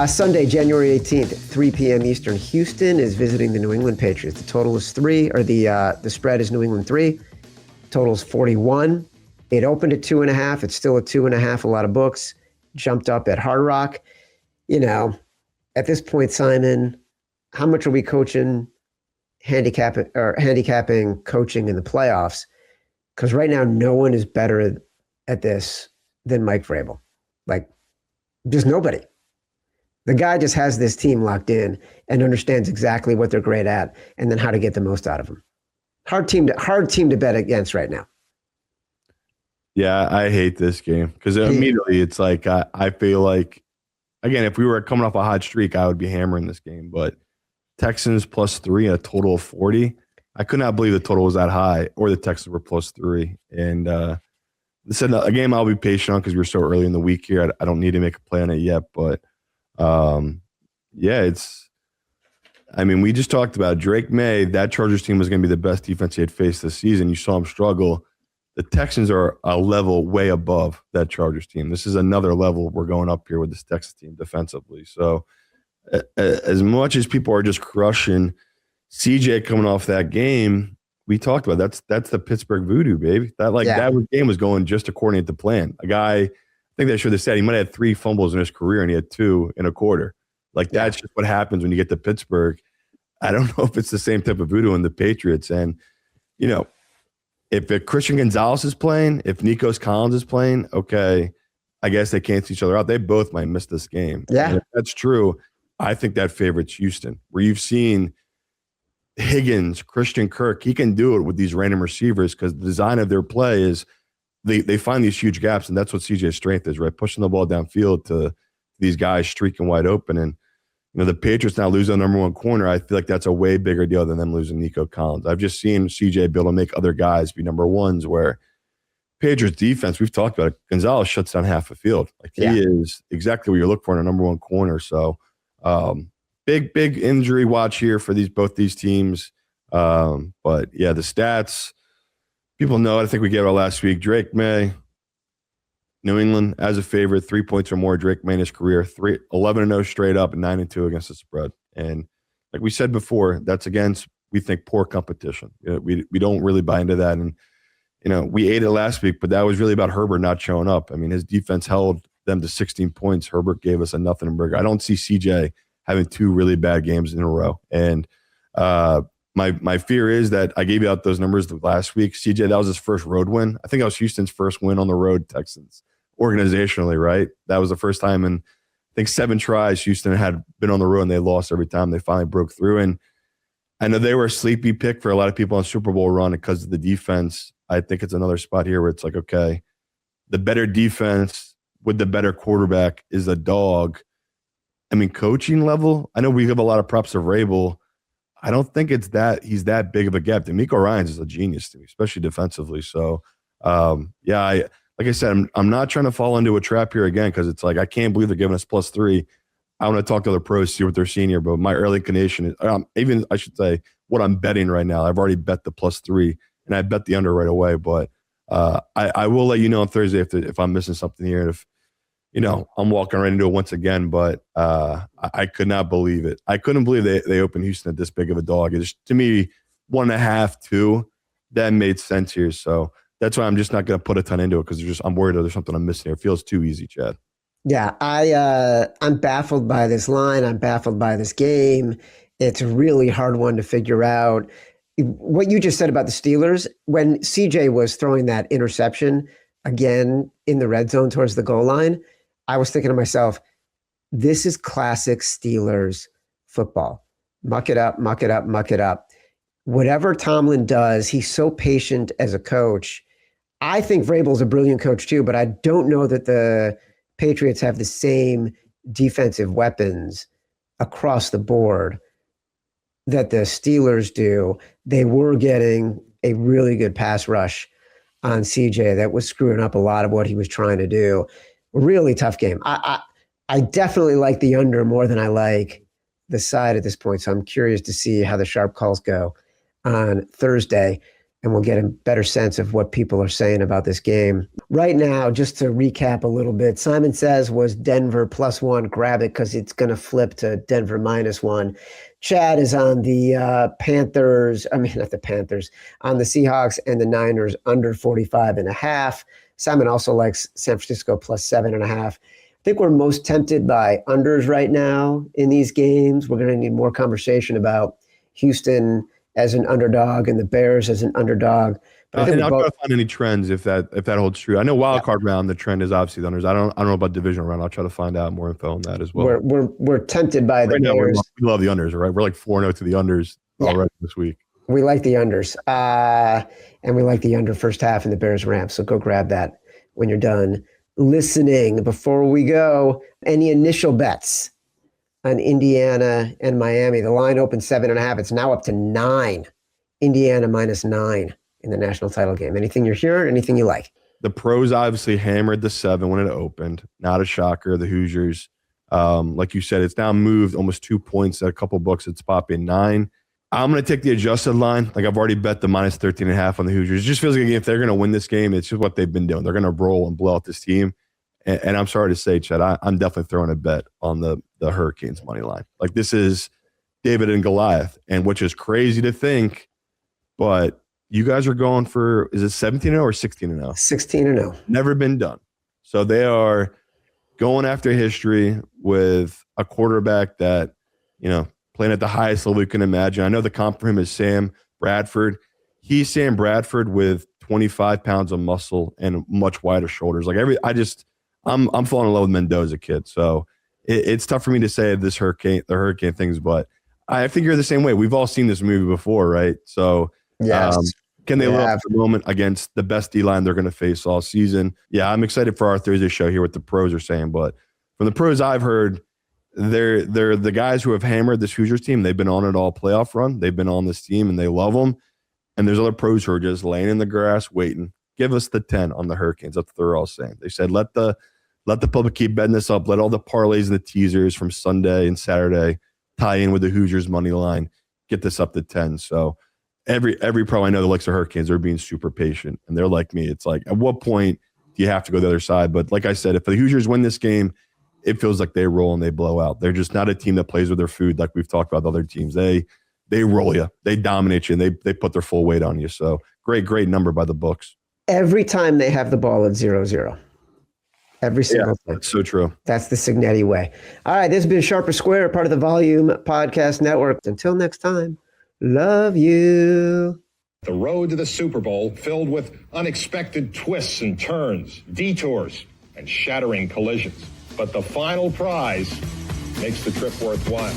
Sunday, January 18th, 3 p.m. Eastern. Houston is visiting the New England Patriots. The total is 3, or the spread is New England 3. Total is 41. It opened at 2.5. It's still at 2.5. A lot of books. Jumped up at Hard Rock. You know, at this point, Simon, how much are we handicapping coaching in the playoffs? Because right now, no one is better at this than Mike Vrabel. Like, just nobody. The guy just has this team locked in and understands exactly what they're great at and then how to get the most out of them. Hard team to bet against right now. Yeah, I hate this game because immediately it's like I feel like, again, if we were coming off a hot streak, I would be hammering this game. But Texans +3 and a total of 40. I could not believe the total was that high, or the Texans were +3. And this is a game I'll be patient on because we're so early in the week here. I don't need to make a play on it yet, but yeah, we just talked about Drake Maye. That Chargers team was going to be the best defense he had faced this season. You saw him struggle. The Texans are a level way above that Chargers team. This is another level we're going up here with this Texas team defensively. So as much as people are just crushing CJ coming off that game, we talked about that's the Pittsburgh voodoo, baby. That game was going just according to plan. A guy, I think they should have said he might have had 3 fumbles in his career and he had 2 in a quarter. That's just what happens when you get to Pittsburgh. I don't know if it's the same type of voodoo in the Patriots. And, if Christian Gonzalez is playing, if Nikos Collins is playing, okay, I guess they cancel each other out. They both might miss this game. Yeah. And if that's true, I think that favorites Houston, where you've seen Higgins, Christian Kirk. He can do it with these random receivers because the design of their play is they find these huge gaps, and that's what CJ's strength is, right? Pushing the ball downfield to these guys streaking wide open. And, the Patriots now lose their number 1 corner. I feel like that's a way bigger deal than them losing Nico Collins. I've just seen CJ be able to make other guys be number 1s, where Patriots defense, we've talked about it, Gonzalez shuts down half the field. He is exactly what you look for in a number 1 corner. So big injury watch here for both these teams. But yeah, the stats, people know it. I think we gave it last week. Drake Maye, New England as a favorite, 3 points or more. Drake Maye in his career, 11-0 straight up and 9-2 against the spread. And like we said before, that's against, we think, poor competition. We don't really buy into that. And, we ate it last week, but that was really about Herbert not showing up. His defense held them to 16 points. Herbert gave us a nothing burger. I don't see CJ having 2 really bad games in a row. And my fear is that I gave you out those numbers last week. CJ, that was his first road win. I think that was Houston's first win on the road, Texans, organizationally, right? That was the first time in, I think, 7 tries Houston had been on the road and they lost every time. They finally broke through. And I know they were a sleepy pick for a lot of people on Super Bowl run because of the defense. I think it's another spot here where it's like, okay, the better defense with the better quarterback is a dog. Coaching level, I know we give a lot of props to Vrabel. I don't think he's that big of a gap. D'Amico Ryans is a genius to me, especially defensively. So, like I said, I'm not trying to fall into a trap here again because it's like I can't believe they're giving us +3. I want to talk to other pros, see what they're seeing here. But my early inclination is even, I should say, what I'm betting right now. I've already bet the +3, and I bet the under right away. But I will let you know on Thursday if I'm missing something here. And if I'm walking right into it once again, but I could not believe it. I couldn't believe they opened Houston at this big of a dog. It's, to me, 1.5, 2, that made sense here. So that's why I'm just not going to put a ton into it because I'm worried there's something I'm missing here. It feels too easy, Chad. Yeah, I'm baffled by this line. I'm baffled by this game. It's a really hard one to figure out. What you just said about the Steelers, when CJ was throwing that interception again in the red zone towards the goal line, I was thinking to myself, this is classic Steelers football. Muck it up, muck it up, muck it up. Whatever Tomlin does, he's so patient as a coach. I think Vrabel's a brilliant coach too, but I don't know that the Patriots have the same defensive weapons across the board that the Steelers do. They were getting a really good pass rush on CJ that was screwing up a lot of what he was trying to do. Really tough game. I definitely like the under more than I like the side at this point. So I'm curious to see how the sharp calls go on Thursday. and we'll get a better sense of what people are saying about this game. Right now, just to recap a little bit, Simon Says was Denver +1. Grab it because it's going to flip to Denver -1. Chad is on the not the Panthers, on the Seahawks and the Niners under 45.5. Simon also likes San Francisco +7.5. I think we're most tempted by unders right now in these games. We're going to need more conversation about Houston as an underdog and the Bears as an underdog. But and I'll try to find any trends if that holds true. I know wild card round, the trend is obviously the unders. I don't know about divisional round. I'll try to find out more info on that as well. We're tempted by the Bears. We love the unders, right? We're like 4-0 to the unders already this week. We like the unders, and we like the under first half in the Bears Rams. So go grab that when you're done listening. Before we go, any initial bets on Indiana and Miami? The line opened 7.5. It's now up to 9. Indiana -9 in the national title game. Anything you're hearing? Anything you like? The pros obviously hammered the 7 when it opened. Not a shocker. The Hoosiers, like you said, it's now moved almost 2 points at a couple books. It's popping 9. I'm going to take the adjusted line. Like I've already bet the -13.5 on the Hoosiers. It just feels like if they're going to win this game, it's just what they've been doing. They're going to roll and blow out this team. And I'm sorry to say, Chad, I'm definitely throwing a bet on the Hurricanes money line. Like this is David and Goliath, and which is crazy to think, but you guys are going for, is it 17-0 or 16-0? 16-0. Never been done. So they are going after history with a quarterback that, playing at the highest level you can imagine. I know the comp for him is Sam Bradford. He's Sam Bradford with 25 pounds of muscle and much wider shoulders. Like I'm falling in love with Mendoza, kid. So it's tough for me to say the hurricane things, but I think you're the same way. We've all seen this movie before, right? So yes. Can they live up to the moment against the best D-line they're going to face all season? Yeah, I'm excited for our Thursday show, hear what the pros are saying. But from the pros I've heard, they're the guys who have hammered this Hoosiers team. They've been on it all playoff run. They've been on this team, and they love them. And there's other pros who are just laying in the grass waiting. Give us the 10 on the Hurricanes. That's what they're all saying. They said, let the public keep betting this up. Let all the parlays and the teasers from Sunday and Saturday tie in with the Hoosiers money line. Get this up to 10. So every pro I know that likes the Hurricanes, they're being super patient. And they're like me. It's like, at what point do you have to go the other side? But like I said, if the Hoosiers win this game, it feels like they roll and they blow out. They're just not a team that plays with their food like we've talked about the other teams. They roll you. They dominate you, and they put their full weight on you. So great number by the books. Every time they have the ball at 0-0. Every single time. That's so true. That's the Signetti way. All right, this has been Sharper Square, part of the Volume Podcast Network. Until next time, love you. The road to the Super Bowl filled with unexpected twists and turns, detours, and shattering collisions. But the final prize makes the trip worthwhile.